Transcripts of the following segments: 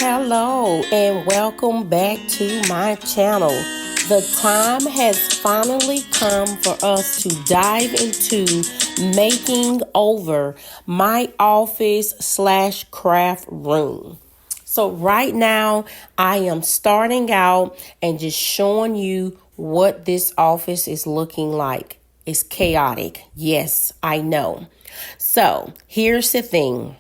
Hello and welcome back to my channel. The time has finally come for us to dive into making over my office / craft room. So right now I am starting out and just showing you what this office is looking like. It's chaotic. Yes, I know. So here's the thing.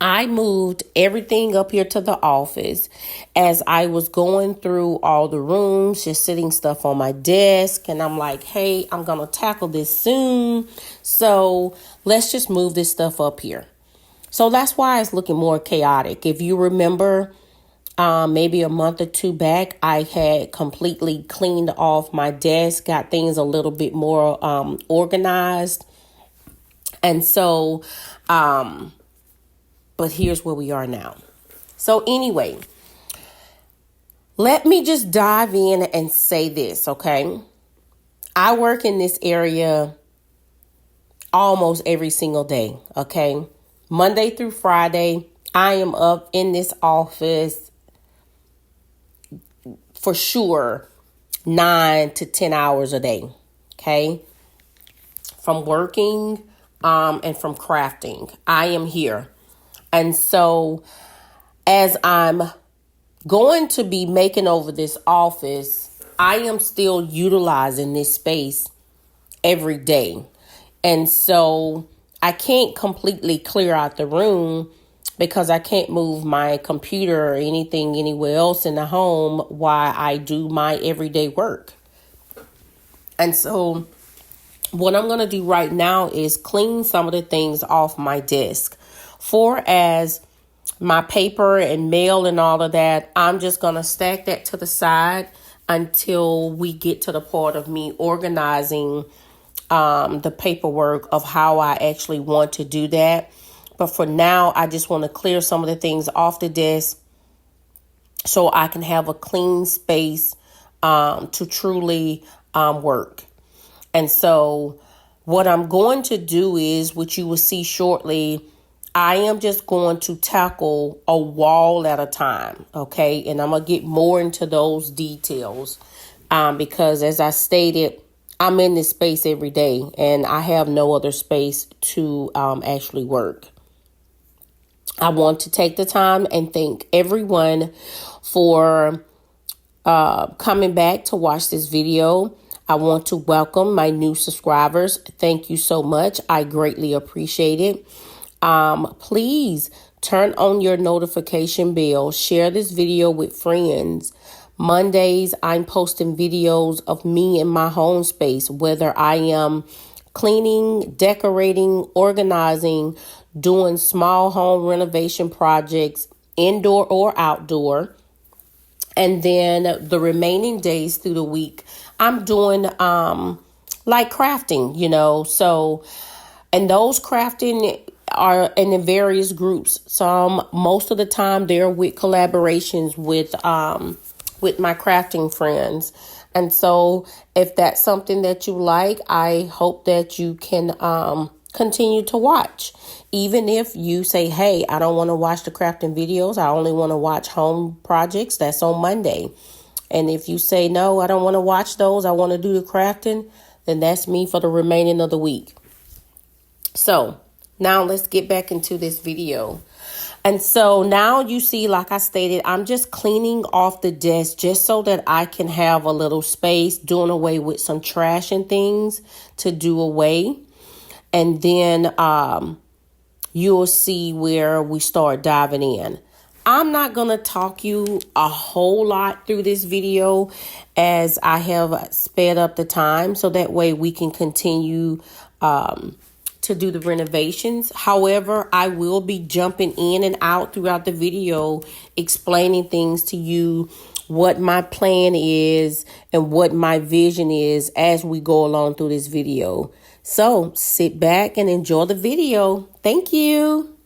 I moved everything up here to the office as I was going through all the rooms, just sitting stuff on my desk. And I'm like, hey, I'm going to tackle this soon. So let's just move this stuff up here. So that's why it's looking more chaotic. If you remember, maybe a month or two back, I had completely cleaned off my desk, got things a little bit more organized. And so, but here's where we are now. So anyway, let me just dive in and say this, okay? I work in this area almost every single day, okay? Monday through Friday, I am up in this office for sure 9 to 10 hours a day, okay? From working and from crafting, I am here. And so as I'm going to be making over this office, I am still utilizing this space every day. And so I can't completely clear out the room because I can't move my computer or anything anywhere else in the home while I do my everyday work. And so what I'm going to do right now is clean some of the things off my desk. For as my paper and mail and all of that, I'm just going to stack that to the side until we get to the part of me organizing the paperwork of how I actually want to do that. But for now, I just want to clear some of the things off the desk so I can have a clean space to truly work. And so what I'm going to do is, which you will see shortly, I am just going to tackle a wall at a time, okay? And I'm going to get more into those details because as I stated, I'm in this space every day and I have no other space to actually work. I want to take the time and thank everyone for coming back to watch this video. I want to welcome my new subscribers. Thank you so much. I greatly appreciate it. Please turn on your notification bell. Share this video with friends. Mondays, I'm posting videos of me in my home space, whether I am cleaning, decorating, organizing, doing small home renovation projects, indoor or outdoor. And then the remaining days through the week, I'm doing like crafting, so, and those crafting are in the various groups. Most of the time they're with collaborations with my crafting friends. And so if that's something that you like, I hope that you can continue to watch. Even if you say, hey, I don't want to watch the crafting videos, I only want to watch home projects, that's on Monday. And if you say, no, I don't want to watch those, I want to do the crafting, then that's me for the remaining of the week. So now let's get back into this video. And so now you see, like I stated, I'm just cleaning off the desk just so that I can have a little space, doing away with some trash and things to do away. And then you'll see where we start diving in. I'm not going to talk you a whole lot through this video as I have sped up the time so that way we can continue to do the renovations. However, I will be jumping in and out throughout the video, explaining things to you, what my plan is and what my vision is as we go along through this video. So sit back and enjoy the video. Thank you.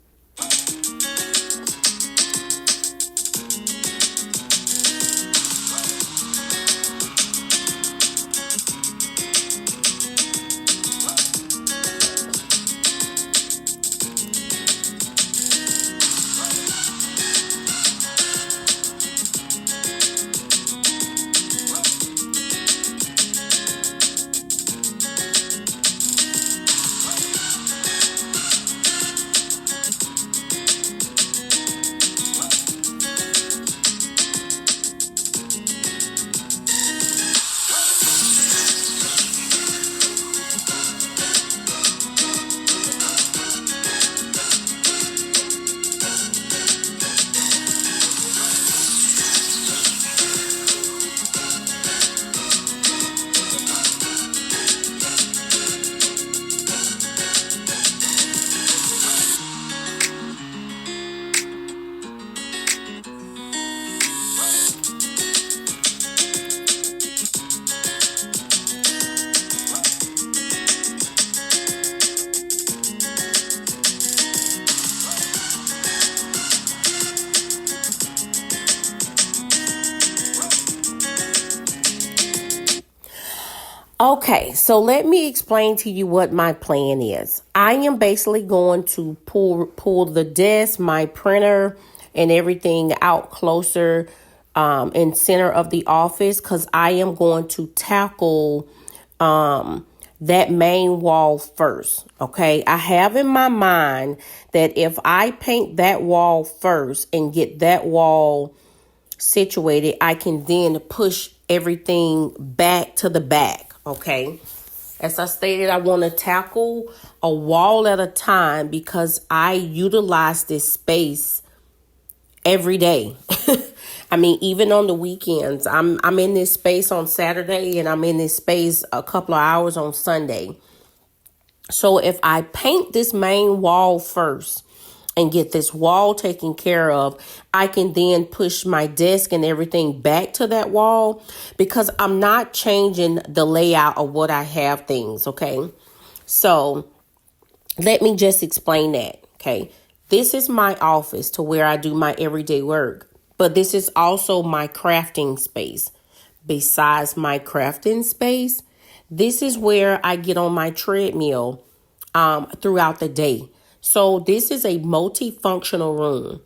Okay, so let me explain to you what my plan is. I am basically going to pull the desk, my printer, and everything out closer in center of the office, because I am going to tackle that main wall first. Okay, I have in my mind that if I paint that wall first and get that wall situated, I can then push everything back to the back. Okay. As I stated, I want to tackle a wall at a time because I utilize this space every day. I mean, even on the weekends, I'm in this space on Saturday and I'm in this space a couple of hours on Sunday. So if I paint this main wall first and get this wall taken care of, I can then push my desk and everything back to that wall because I'm not changing the layout of what I have things. Okay. So let me just explain that. Okay. This is my office to where I do my everyday work, but this is also my crafting space. Besides my crafting space, this is where I get on my treadmill throughout the day. So this is a multifunctional room.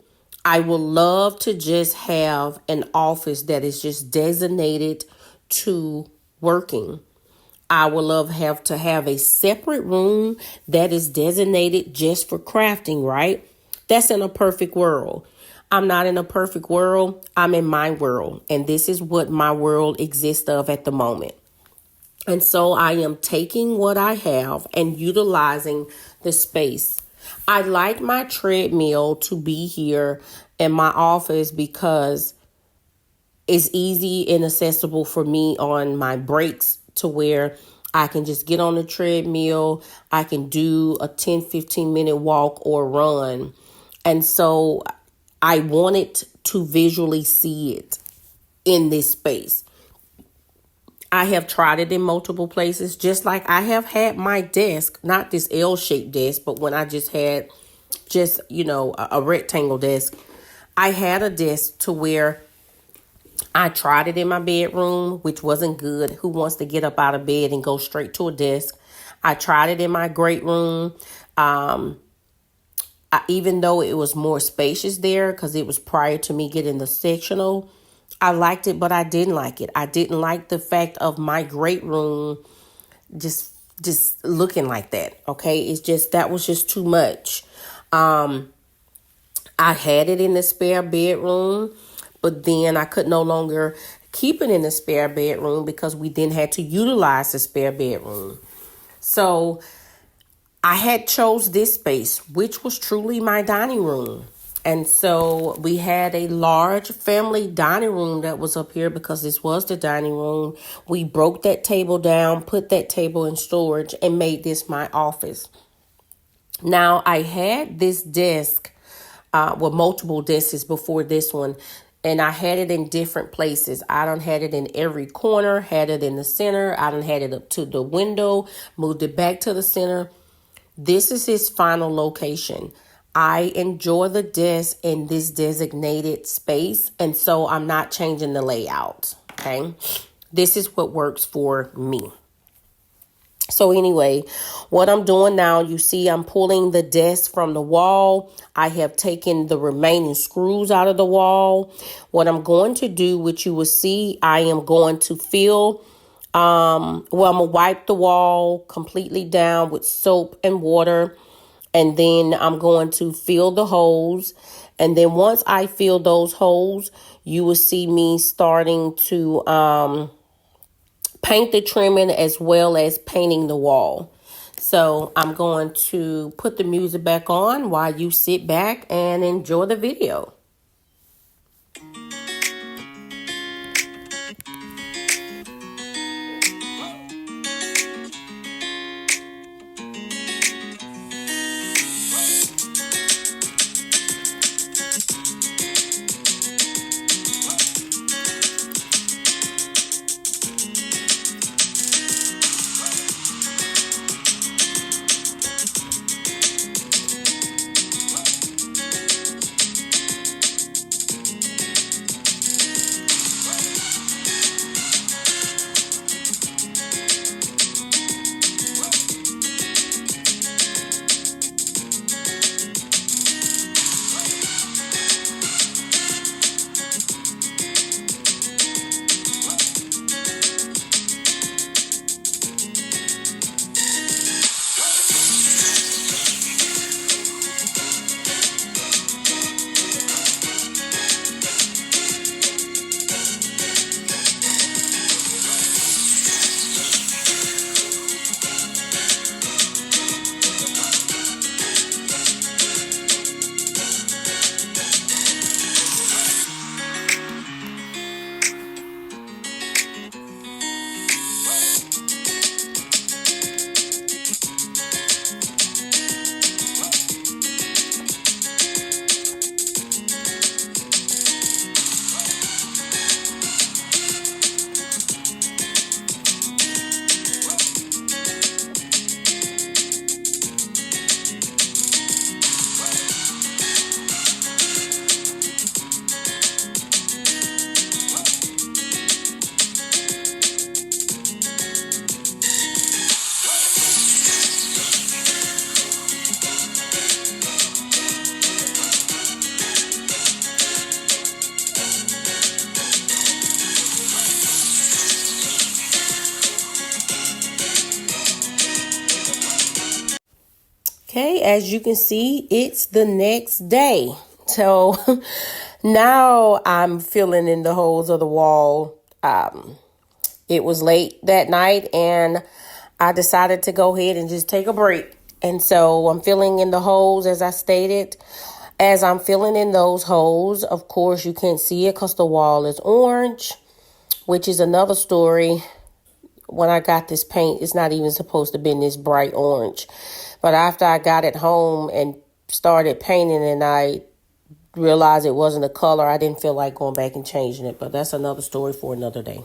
I would love to just have an office that is just designated to working. I would love to have a separate room that is designated just for crafting, right? That's in a perfect world. I'm not in a perfect world. I'm in my world. And this is what my world exists of at the moment. And so I am taking what I have and utilizing the space. I like my treadmill to be here in my office because it's easy and accessible for me on my breaks to where I can just get on the treadmill. I can do a 10-15 minute walk or run. And so I wanted to visually see it in this space. I have tried it in multiple places, just like I have had my desk, not this L-shaped desk, but when I just had a rectangle desk, I had a desk to where I tried it in my bedroom, which wasn't good. Who wants to get up out of bed and go straight to a desk? I tried it in my great room. Even though it was more spacious there because it was prior to me getting the sectional, I liked it, but I didn't like it. I didn't like the fact of my great room just looking like that. Okay, it's just that was just too much. I had it in the spare bedroom, but then I could no longer keep it in the spare bedroom because we then had to utilize the spare bedroom. So I had chose this space, which was truly my dining room. And so we had a large family dining room that was up here because this was the dining room. We broke that table down, put that table in storage, and made this my office. Now, I had this desk, multiple desks before this one, and I had it in different places. I done had it in every corner, had it in the center. I done had it up to the window, moved it back to the center. This is his final location. I enjoy the desk in this designated space, and so I'm not changing the layout, okay? This is what works for me. So anyway, what I'm doing now, you see I'm pulling the desk from the wall. I have taken the remaining screws out of the wall. What I'm going to do, which you will see, I am going to fill I'm gonna wipe the wall completely down with soap and water, and then I'm going to fill the holes. And then once I fill those holes, you will see me starting to paint the trimming as well as painting the wall. So I'm going to put the music back on while you sit back and enjoy the video. Okay, as you can see, it's the next day. So now I'm filling in the holes of the wall. It was late that night and I decided to go ahead and just take a break. And so I'm filling in the holes as I stated. As I'm filling in those holes, of course, you can't see it because the wall is orange, which is another story. When I got this paint, it's not even supposed to be this bright orange. But after I got it home and started painting and I realized it wasn't a color, I didn't feel like going back and changing it. But that's another story for another day.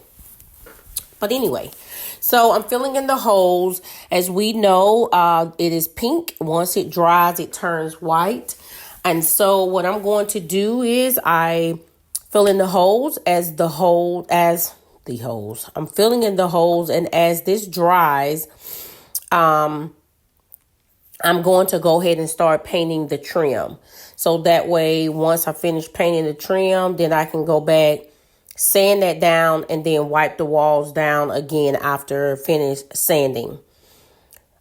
But anyway, so I'm filling in the holes. As we know, it is pink. Once it dries, it turns white. And so what I'm going to do is I fill in the holes as the holes. I'm filling in the holes, and as this dries, I'm going to go ahead and start painting the trim. So that way, once I finish painting the trim, then I can go back, sand that down, and then wipe the walls down again after finish sanding.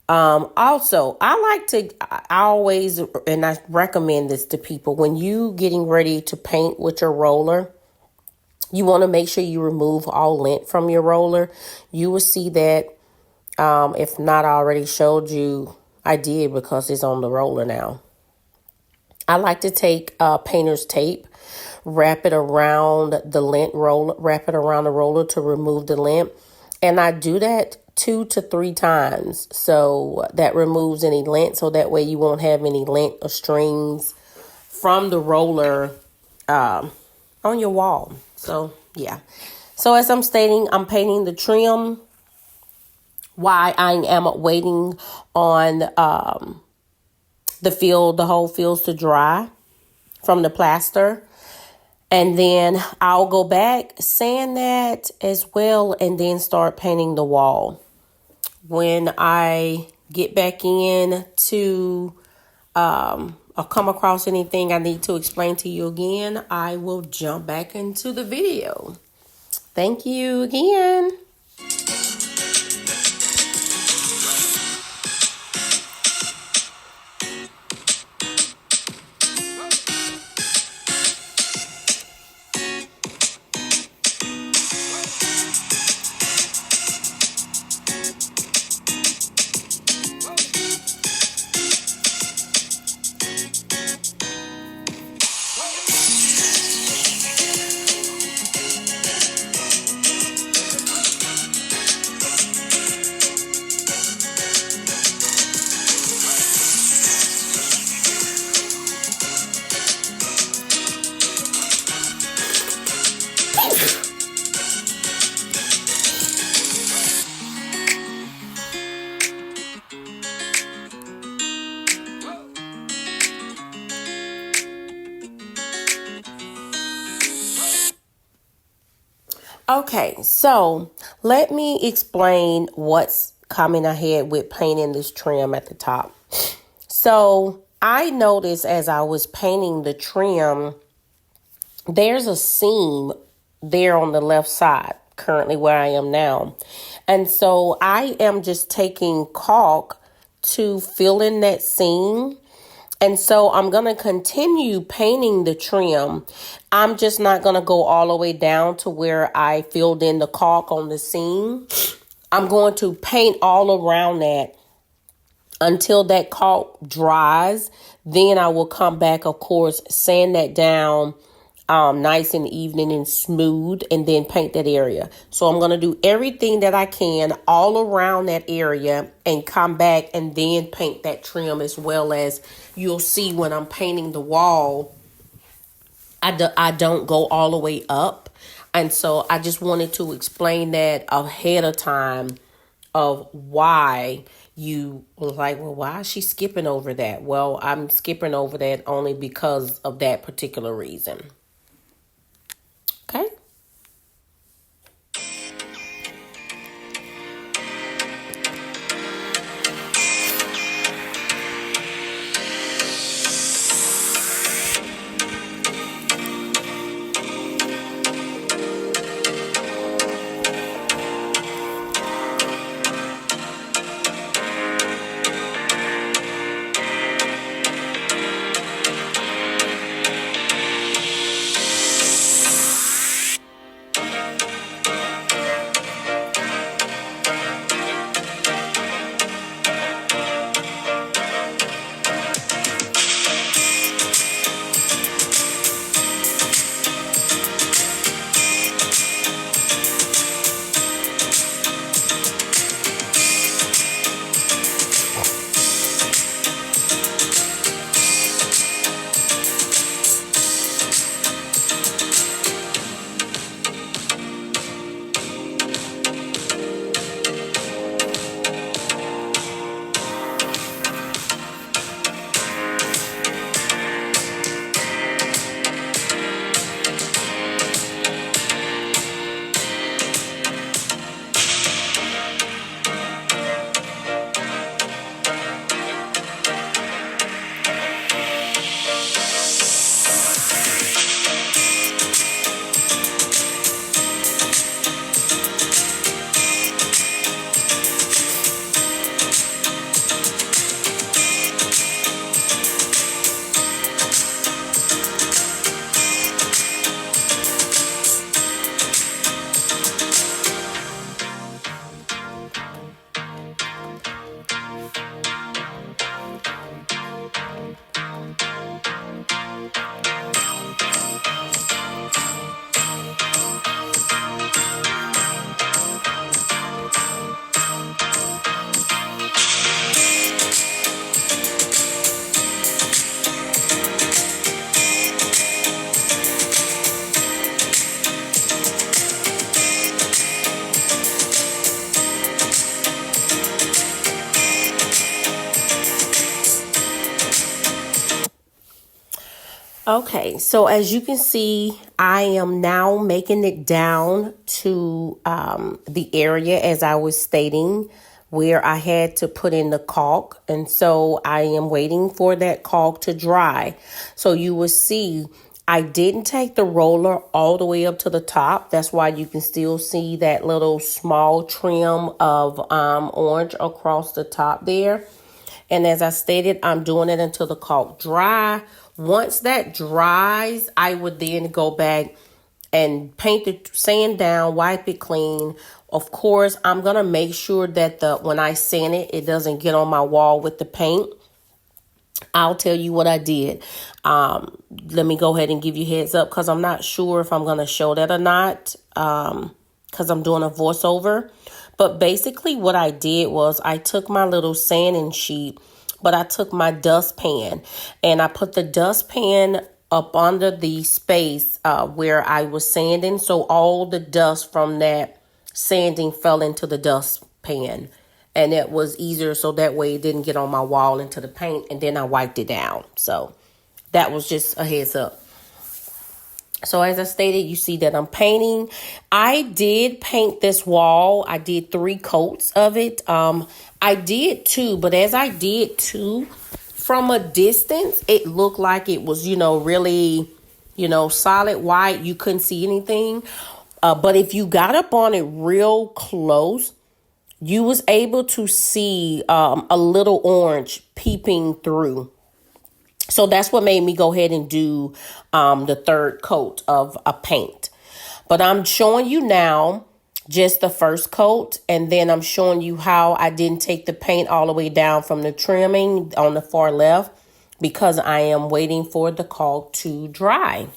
Also, I always, and I recommend this to people, when you getting ready to paint with your roller, you want to make sure you remove all lint from your roller. You will see that, if not, I already showed you, I did because it's on the roller now. I like to take painter's tape, wrap it around the lint roller, wrap it around the roller to remove the lint. And I do that 2 to 3 times. So that removes any lint. So that way you won't have any lint or strings from the roller on your wall. So, yeah. So as I'm stating, I'm painting the trim while I am waiting on the whole fields to dry from the plaster. And then I'll go back, sand that as well, and then start painting the wall. When I get back in to or come across anything I need to explain to you again, I will jump back into the video. Thank you again. Okay, so let me explain what's coming ahead with painting this trim at the top. So I noticed as I was painting the trim, there's a seam there on the left side, currently where I am now. And so I am just taking caulk to fill in that seam. And so I'm going to continue painting the trim. I'm just not going to go all the way down to where I filled in the caulk on the seam. I'm going to paint all around that until that caulk dries. Then I will come back, of course, sand that down nice and even and smooth, and then paint that area. So I'm going to do everything that I can all around that area and come back and then paint that trim, as well as you'll see when I'm painting the wall, I don't go all the way up. And so I just wanted to explain that ahead of time of why you was like, well, why is she skipping over that? Well, I'm skipping over that only because of that particular reason. Okay. Okay, so as you can see, I am now making it down to the area as I was stating where I had to put in the caulk. And so I am waiting for that caulk to dry. So you will see I didn't take the roller all the way up to the top. That's why you can still see that little small trim of orange across the top there. And as I stated, I'm doing it until the caulk dry. Once that dries, I would then go back and paint the sand down, wipe it clean. Of course, I'm going to make sure that when I sand it, it doesn't get on my wall with the paint. I'll tell you what I did. Let me go ahead and give you heads up because I'm not sure if I'm going to show that or not because I'm doing a voiceover. But basically what I did was I took my little sanding sheet, but I took my dustpan and I put the dustpan up under the space where I was sanding. So all the dust from that sanding fell into the dustpan. And it was easier so that way it didn't get on my wall into the paint. And then I wiped it down. So that was just a heads up. So as I stated, you see that I'm painting. I did paint this wall. I did 3 coats of it. I did 2, but as I did 2, from a distance, it looked like it was, really, solid white. You couldn't see anything. But if you got up on it real close, you was able to see a little orange peeping through. So that's what made me go ahead and do the 3rd coat of a paint. But I'm showing you now just the 1st coat. And then I'm showing you how I didn't take the paint all the way down from the trimming on the far left because I am waiting for the caulk to dry.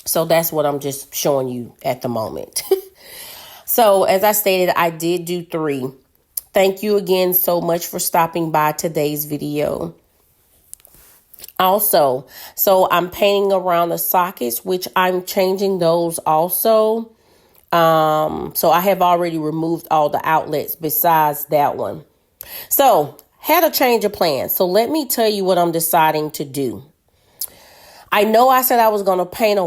So that's what I'm just showing you at the moment. So as I stated, I did do 3. Thank you again so much for stopping by today's video. Also, so I'm painting around the sockets, which I'm changing those also. So I have already removed all the outlets besides that one. So had a change of plans. So let me tell you what I'm deciding to do. I know I said I was going to paint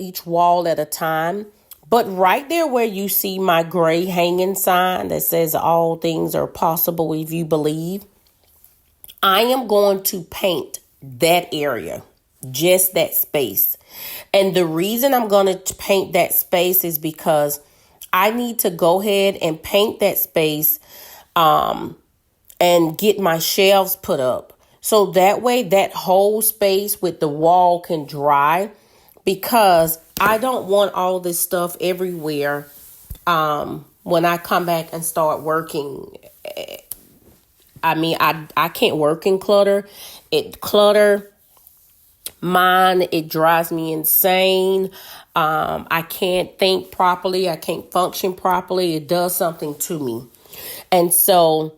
each wall at a time. But right there where you see my gray hanging sign that says all things are possible if you believe, I am going to paint that area, just that space. And the reason I'm going to paint that space is because I need to go ahead and paint that space and get my shelves put up. So that way that whole space with the wall can dry, because I don't want all this stuff everywhere when I come back and start working. I mean, I can't work in clutter. It drives me insane. I can't think properly. I can't function properly. It does something to me. And so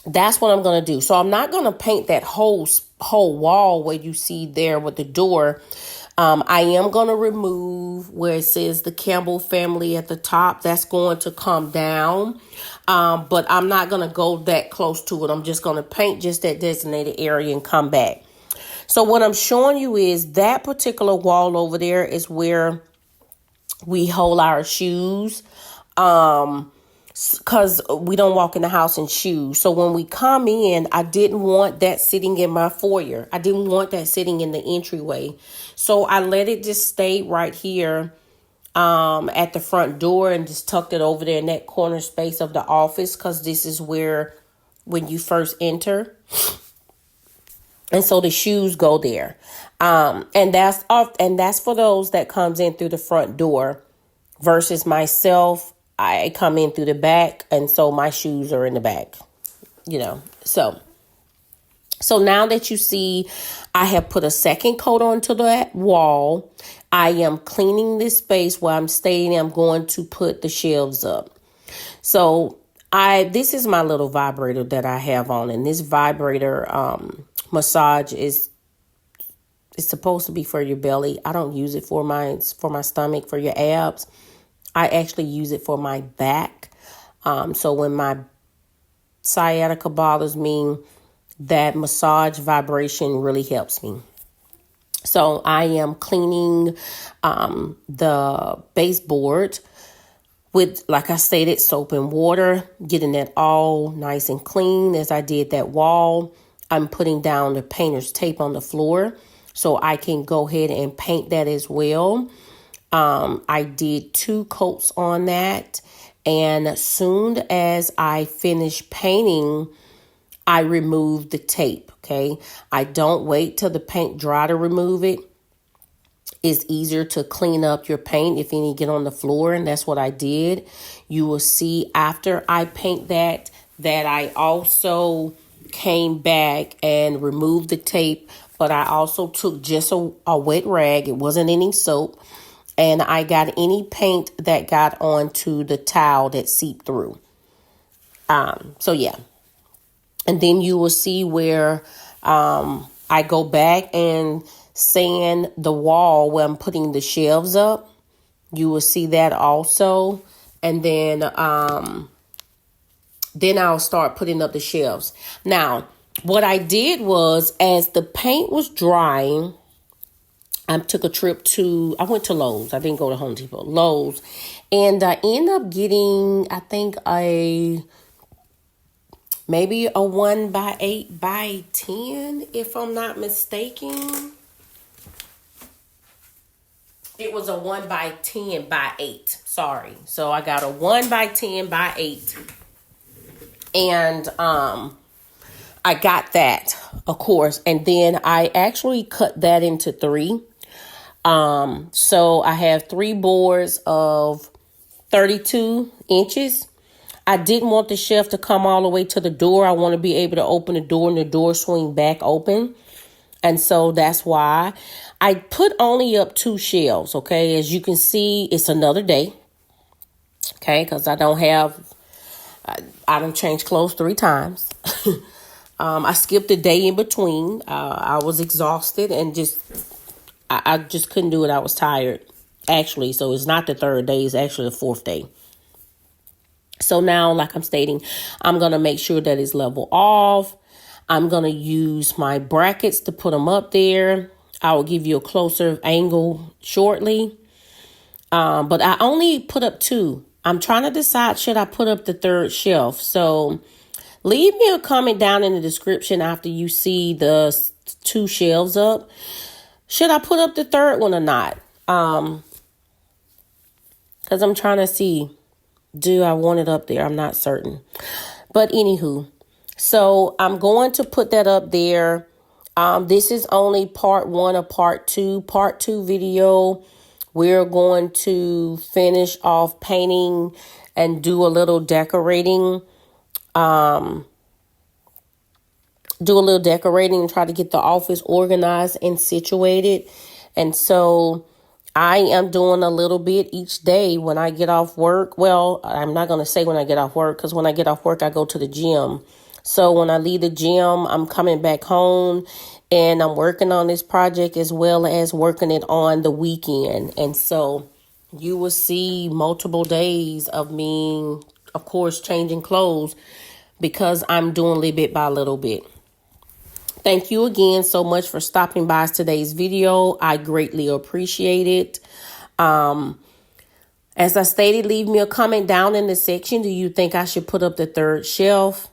that's what I'm going to do. So I'm not going to paint that whole wall where you see there with the door. I am going to remove where it says the Campbell family at the top. That's going to come down. But I'm not going to go that close to it. I'm just going to paint just that designated area and come back. So what I'm showing you is that particular wall over there is where we hold our shoes. Because we don't walk in the house in shoes. So when we come in, I didn't want that sitting in my foyer. I didn't want that sitting in the entryway. So I let it just stay right here at the front door and just tucked it over there in that corner space of the office, because this is where when you first enter. And so the shoes go there. And that's for those that comes in through the front door versus myself. I come in through the back, and so my shoes are in the back, So now that you see, I have put a 2nd coat onto that wall. I am cleaning this space where I'm staying. I'm going to put the shelves up. So this is my little vibrator that I have on, and this vibrator massage is supposed to be for your belly. I don't use it for my stomach, for your abs. I actually use it for my back. So when my sciatica bothers me, that massage vibration really helps me. So I am cleaning the baseboard with, like I stated, soap and water, getting that all nice and clean. As I did that wall, I'm putting down the painter's tape on the floor so I can go ahead and paint that as well. I did 2 coats on that. And as soon as I finish painting, I remove the tape, okay? I don't wait till the paint dry to remove it. It's easier to clean up your paint if any get on the floor, and that's what I did. You will see after I paint that I also came back and removed the tape, but I also took just a wet rag. It wasn't any soap. And I got any paint that got onto the towel that seeped through. So yeah. And then you will see where I go back and sand the wall where I'm putting the shelves up. You will see that also. And then I'll start putting up the shelves. Now, what I did was, as the paint was drying, I took a trip I went to Lowe's. I didn't go to Home Depot, Lowe's. And I ended up getting, I think, maybe a 1x8x10, if I'm not mistaken. It was a 1x10x8. Sorry. So I got a 1x10x8. And I got that, of course. And then I actually cut that into 3. So I have 3 boards of 32 inches. I didn't want the shelf to come all the way to the door. I want to be able to open the door and the door swing back open. And so that's why I put only up 2 shelves. Okay. As you can see, it's another day. Okay. Because I don't change clothes 3 times. I skipped a day in between. I was exhausted and I just couldn't do it. I was tired, actually. So it's not the 3rd day. It's actually the 4th day. So now, like I'm stating, I'm going to make sure that it's level off. I'm going to use my brackets to put them up there. I will give you a closer angle shortly. But I only put up 2. I'm trying to decide, should I put up the 3rd shelf? So leave me a comment down in the description after you see the 2 shelves up. Should I put up the 3rd one or not? Because I'm trying to see, do I want it up there? I'm not certain. But anywho, so I'm going to put that up there. This is only part 1 of part 2. Part 2 video, we're going to finish off painting and do a little decorating. And try to get the office organized and situated. And so I am doing a little bit each day when I get off work. Well, I'm not going to say when I get off work, because when I get off work, I go to the gym. So when I leave the gym, I'm coming back home and I'm working on this project as well as working it on the weekend. And so you will see multiple days of me, of course, changing clothes because I'm doing little bit by little bit. Thank you again so much for stopping by today's video. I greatly appreciate it. As I stated, leave me a comment down in the section. Do you think I should put up the 3rd shelf?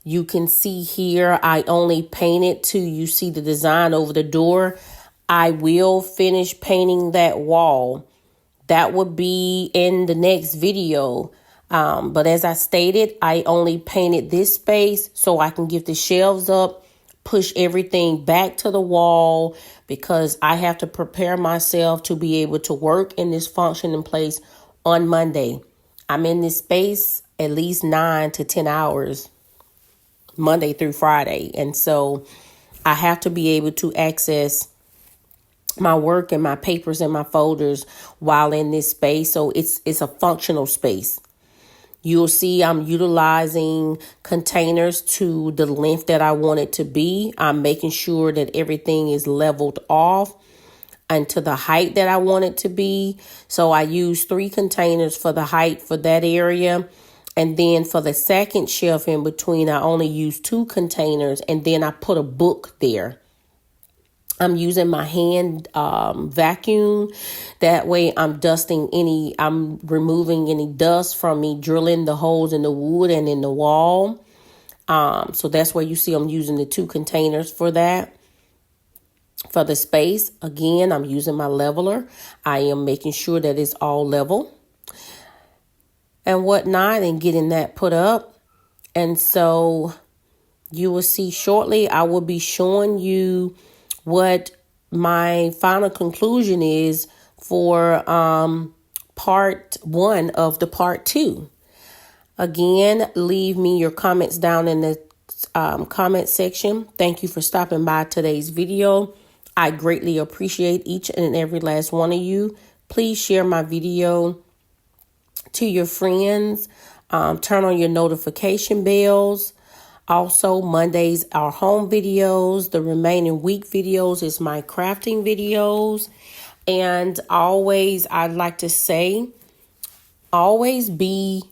You can see here, I only painted you see the design over the door. I will finish painting that wall. That would be in the next video. But as I stated, I only painted this space so I can get the shelves up, push everything back to the wall, because I have to prepare myself to be able to work in this functioning place on Monday. I'm in this space at least 9 to 10 hours, Monday through Friday. And so I have to be able to access my work and my papers and my folders while in this space. So it's a functional space. You'll see I'm utilizing containers to the length that I want it to be. I'm making sure that everything is leveled off and to the height that I want it to be. So I use 3 containers for the height for that area. And then for the second shelf in between, I only use 2 containers. And then I put a book there. I'm using my hand vacuum. That way I'm removing any dust from me drilling the holes in the wood and in the wall. So that's where you see I'm using the 2 containers for that. For the space, again, I'm using my leveler. I am making sure that it's all level and whatnot and getting that put up. And so you will see shortly, I will be showing you what my final conclusion is for part 1 of the part 2. Again, leave me your comments down in the comment section. Thank you for stopping by today's video. I greatly appreciate each and every last one of you. Please share my video to your friends. Turn on your notification bells. Also, Mondays are home videos. The remaining week videos is my crafting videos. And always, I'd like to say, always be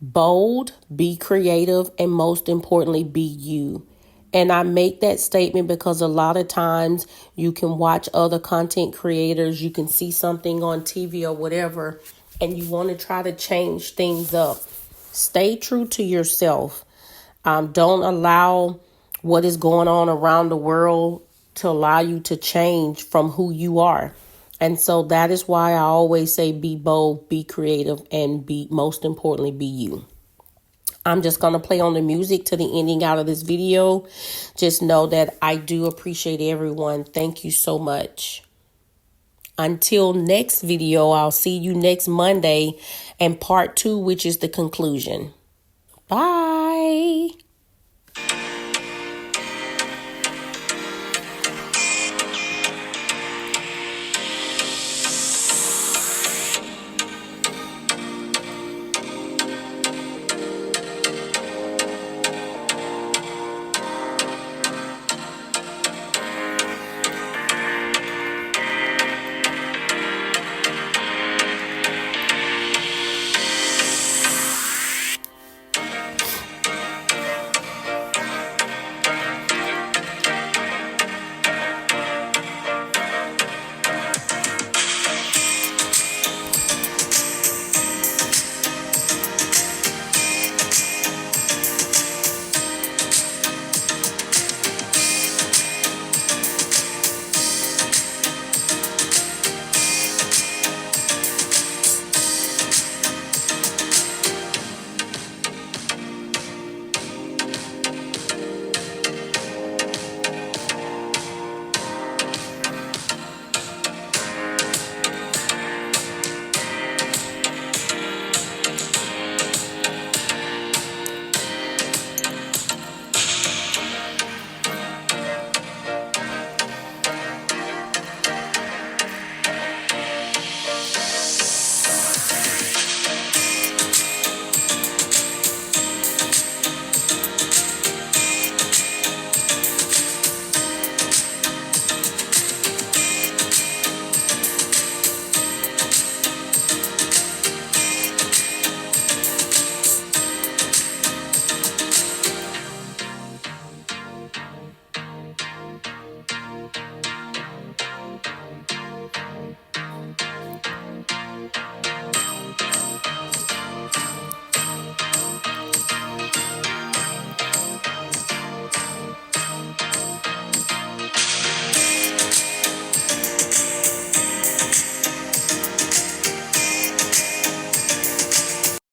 bold, be creative, and most importantly, be you. And I make that statement because a lot of times you can watch other content creators, you can see something on TV or whatever, and you want to try to change things up. Stay true to yourself. Don't allow what is going on around the world to allow you to change from who you are. And so that is why I always say be bold, be creative, and most importantly, be you. I'm just going to play on the music to the ending out of this video. Just know that I do appreciate everyone. Thank you so much. Until next video, I'll see you next Monday and part 2, which is the conclusion. Bye.